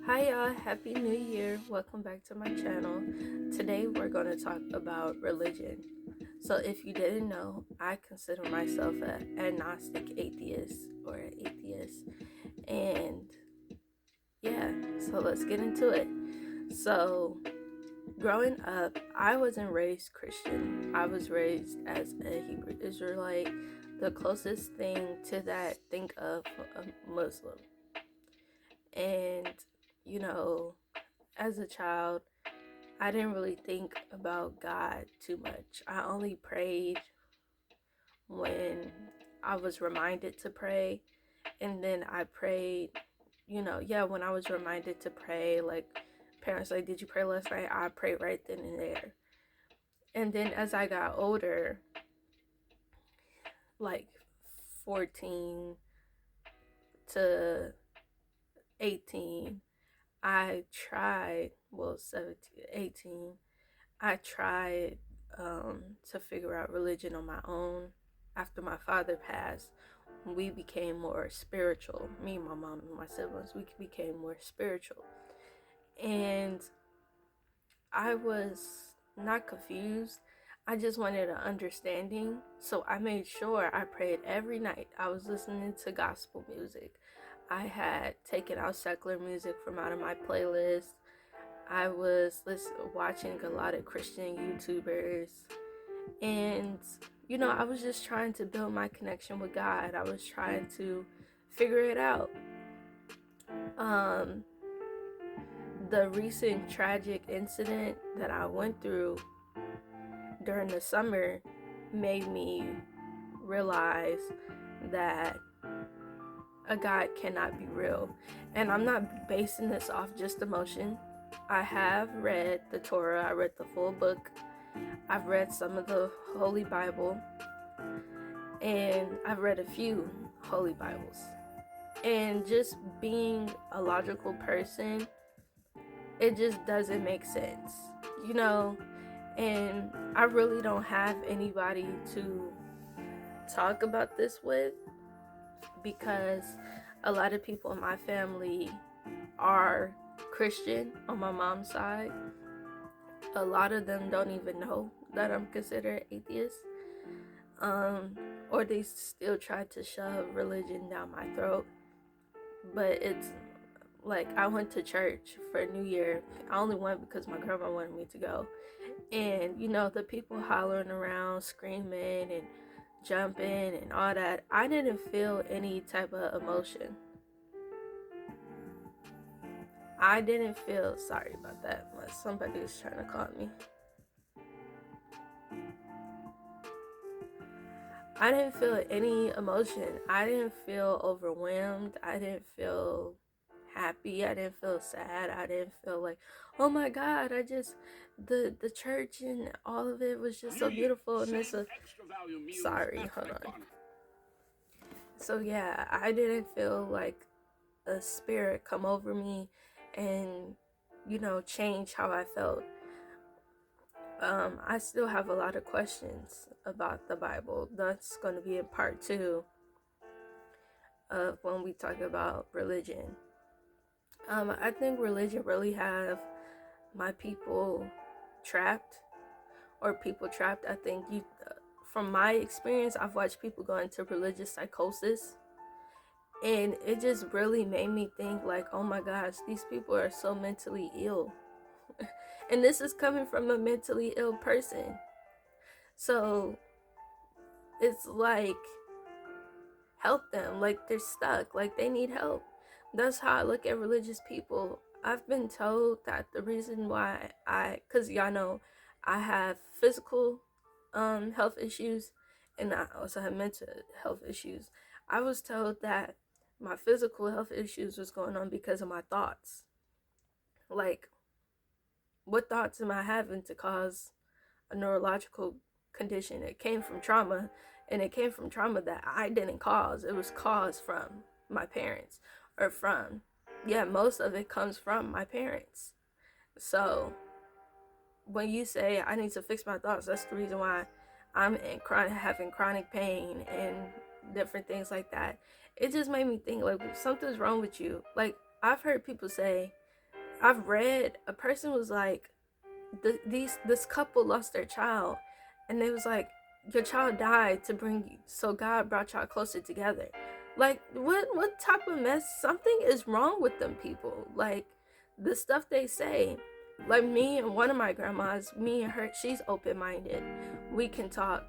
Hi y'all, happy new year. Welcome back to my channel. Today we're going to talk about religion. So if you didn't know, I consider myself an agnostic atheist or an atheist. And yeah, so let's get into it. So growing up, I wasn't raised Christian. I was raised as a Hebrew Israelite. The closest thing to that, think of a Muslim. And you know, as a child, I didn't really think about God too much. I only prayed when I was reminded to pray. And then I prayed, when I was reminded to pray, like parents like, did you pray last night? I prayed right then and there. And then as I got older, like 14 to 18, I tried, well, 17, 18, I tried to figure out religion on my own. After my father passed, we became more spiritual. Me, my mom, and my siblings, we became more spiritual. And I was not confused. I just wanted an understanding. So I made sure I prayed every night. I was listening to gospel music. I had taken out secular music from out of my playlist. I was watching a lot of Christian YouTubers, and I was just trying to build my connection with God. I was trying to figure it out. Um, the recent tragic incident that I went through during the summer made me realize that a God cannot be real. And I'm not basing this off just emotion. I have read the Torah, I read the full book, I've read some of the Holy Bible, and I've read a few Holy Bibles. And just being a logical person, it just doesn't make sense, you know? And I really don't have anybody to talk about this with, because a lot of people in my family are Christian on my mom's side. A lot of them don't even know that I'm considered atheist. Or they still try to shove religion down my throat. But it's like, I went to church for New Year. I only went because my grandma wanted me to go. And the people hollering around, screaming and jumping and all that, I didn't feel any type of emotion. I didn't feel, sorry about that, unless somebody was trying to call me. I didn't feel any emotion. I didn't feel overwhelmed. I didn't feel happy. I didn't feel sad. I didn't feel like, oh my God, the church and all of it was just so beautiful. And this sorry, hold on. So yeah, I didn't feel like a spirit come over me and change how I felt. I still have a lot of questions about the Bible. That's going to be in part 2 of when we talk about religion. I think religion really have my people trapped, or people trapped. I think from my experience, I've watched people go into religious psychosis, and it just really made me think like, oh my gosh, these people are so mentally ill. And this is coming from a mentally ill person. So it's like, help them, like they're stuck, like they need help. That's how I look at religious people. I've been told that the reason why because y'all know I have physical health issues, and I also have mental health issues. I was told that my physical health issues was going on because of my thoughts. Like, what thoughts am I having to cause a neurological condition? It came from trauma, and it came from trauma that I didn't cause. It was caused from my parents, or from, yeah, most of it comes from my parents. So when you say I need to fix my thoughts, that's the reason why I'm having chronic pain and different things like that. It just made me think like, something's wrong with you. Like, I've heard people say I've read a person was like, this couple lost their child, and they was like, your child died to bring you, so God brought y'all closer together. Like, what type of mess? Something is wrong with them people. Like, the stuff they say. Like, me and one of my grandmas, me and her, she's open-minded. We can talk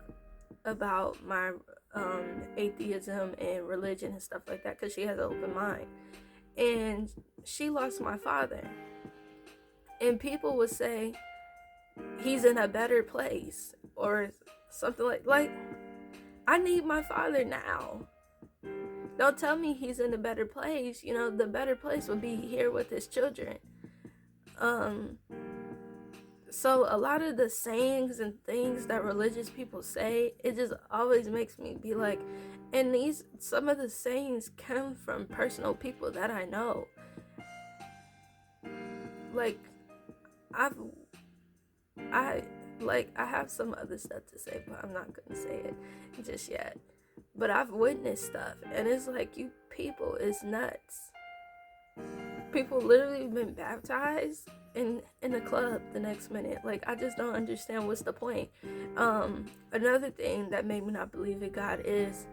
about my atheism and religion and stuff like that, because she has an open mind. And she lost my father, and people would say he's in a better place or something like I need my father now. Don't tell me he's in a better place. You know, the better place would be here with his children. um so a lot of the sayings and things that religious people say, it just always makes me be like, and these, some of the sayings come from personal people that I know. Like, i've I I have some other stuff to say, but I'm not gonna say it just yet. But I've witnessed stuff, and it's like, you people is nuts. People literally been baptized in the club the next minute. Like, I just don't understand what's the point. Another thing that made me not believe in God is,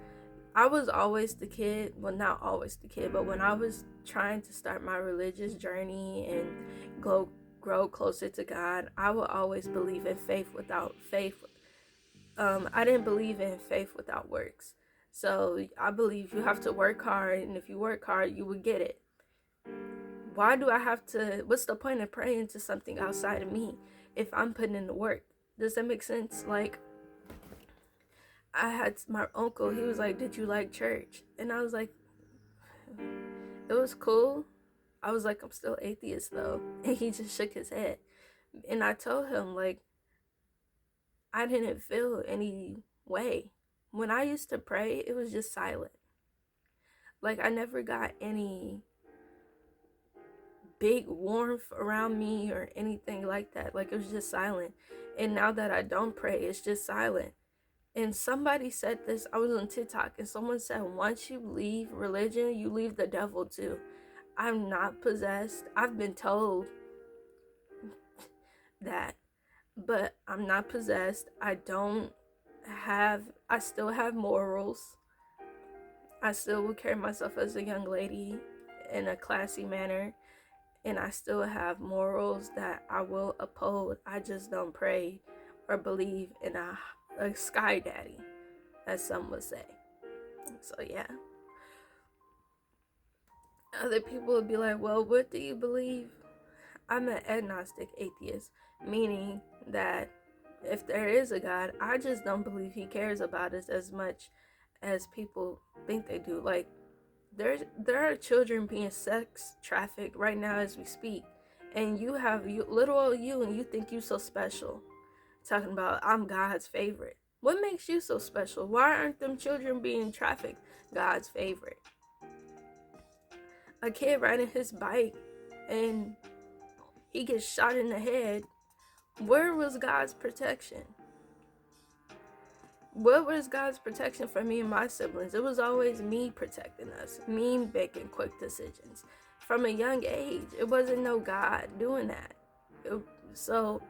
I was always the kid, well, not always the kid, but when I was trying to start my religious journey and grow closer to God, I would always believe in faith without faith. I didn't believe in faith without works. So I believe you have to work hard, and if you work hard, you will get it. Why do I have to? What's the point of praying to something outside of me if I'm putting in the work? Does that make sense? Like, I had my uncle, he was like, did you like church? And I was like, it was cool. I was like, I'm still atheist though. And he just shook his head. And I told him, like, I didn't feel any way. When I used to pray, it was just silent. Like, I never got any big warmth around me or anything like that. Like, it was just silent. And now that I don't pray, it's just silent. And somebody said this, I was on TikTok, and someone said, once you leave religion, you leave the devil too. I'm not possessed. I've been told that, but I'm not possessed. I still have morals. I still will carry myself as a young lady in a classy manner. And I still have morals that I will uphold. I just don't pray or believe in a sky daddy, as some would say. So yeah. Other people would be like, well, what do you believe? I'm an agnostic atheist, meaning that if there is a God, I just don't believe he cares about us as much as people think they do. Like, there are children being sex trafficked right now as we speak, and you have little old you, and you think you so special, talking about I'm God's favorite. What makes you so special? Why aren't them children being trafficked God's favorite? A kid riding his bike and he gets shot in the head. Where was God's protection? What was God's protection for me and my siblings? It was always me protecting us, me making quick decisions. From a young age, it wasn't no God doing that. So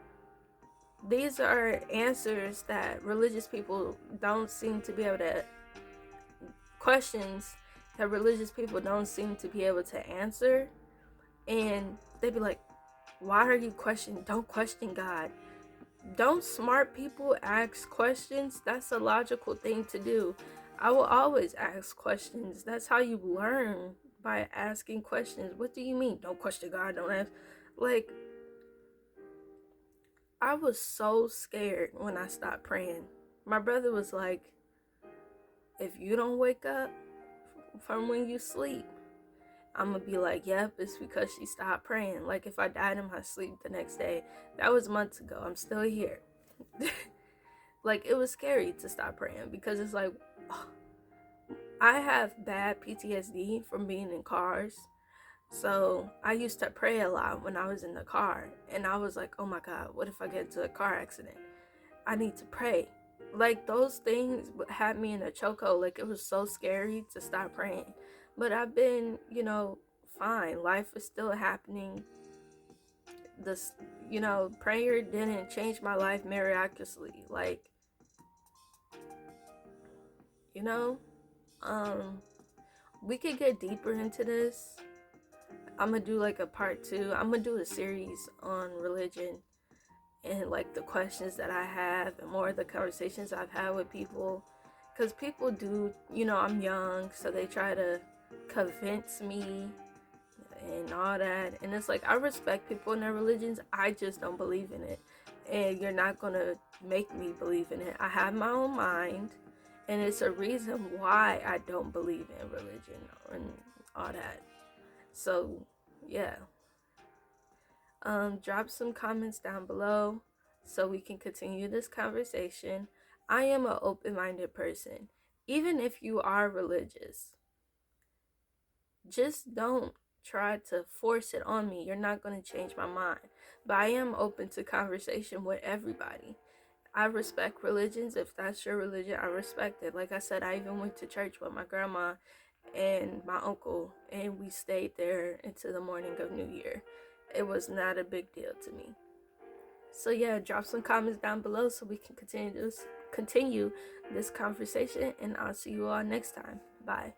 these are answers that religious people don't seem to be able to, questions that religious people don't seem to be able to answer. And they'd be like, why are you questioning? Don't question God. Don't smart people ask questions? That's a logical thing to do. I will always ask questions. That's how you learn, by asking questions. What do you mean? Don't question God, don't ask. Like, I was so scared when I stopped praying. My brother was like, if you don't wake up from when you sleep, I'm gonna be like, yep, it's because she stopped praying. Like, if I died in my sleep the next day, that was months ago. I'm still here. Like, it was scary to stop praying because it's like, oh, I have bad PTSD from being in cars. So I used to pray a lot when I was in the car. And I was like, oh my God, what if I get into a car accident? I need to pray. Like, those things had me in a chokehold. Like, it was so scary to stop praying. But I've been, fine. Life is still happening. this, prayer didn't change my life miraculously. Like, you know, um, we could get deeper into this. I'm gonna do like a part 2. I'm gonna do a series on religion and like the questions that I have and more of the conversations I've had with people. Because people do, I'm young, so they try to convince me and all that. And it's like, I respect people in their religions, I just don't believe in it. And you're not gonna make me believe in it. I have my own mind, and it's a reason why I don't believe in religion and all that. So, yeah. Drop some comments down below so we can continue this conversation. I am an open-minded person. Even if you are religious, just don't try to force it on me. You're not going to change my mind. But I am open to conversation with everybody. I respect religions. If that's your religion, I respect it. Like I said, I even went to church with my grandma and my uncle, and we stayed there into the morning of New Year. It was not a big deal to me. So yeah, drop some comments down below so we can continue this conversation, and I'll see you all next time. Bye.